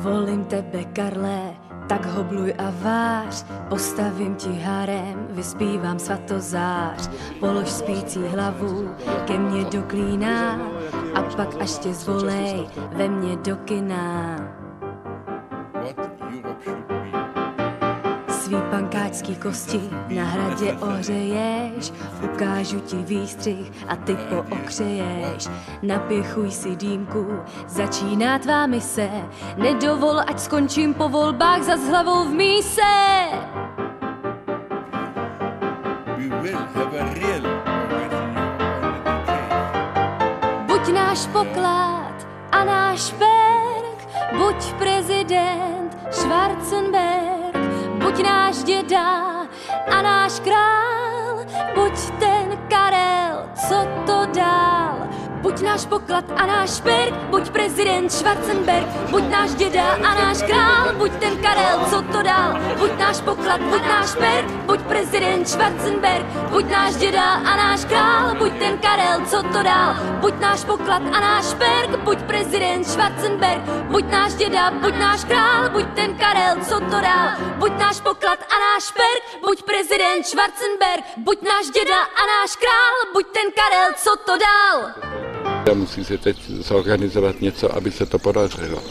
Volím tebe, Karle, tak hobluj a vář, postavím ti harem, vyspívám svatozář. Polož spící hlavu ke mně do klína a pak až tě zvolej ve mně do kina. Svý pankáčský kosti na hradě ohřeješ, ukážu ti výstřih a ty pookřeješ. Napěchuj si dýmku, začíná tvá mise, nedovol, ať skončím po volbách za s hlavou v míse. Buď náš poklad a náš perk, buď prezident Schwarzenberg, buď náš děda a náš král, buď ten Karel, co to dál. Buď náš poklad a náš perk, buď prezident Schwarzenberg, buď náš děda a náš král, buď ten Karel, co to dál. Buď náš poklad, buď náš perk, buď prezident Schwarzenberg, buď náš děda a náš král, buď ten Karel, co to dál. Buď náš poklad a náš perk, buď prezident Schwarzenberg, buď náš děda, buď náš král, buď ten Karel, co to dál. Buď náš poklad a náš perk, buď prezident Schwarzenberg, buď náš děda a náš král, buď ten Karel, co to dál. Musí se teď zorganizovat něco, aby se to podařilo.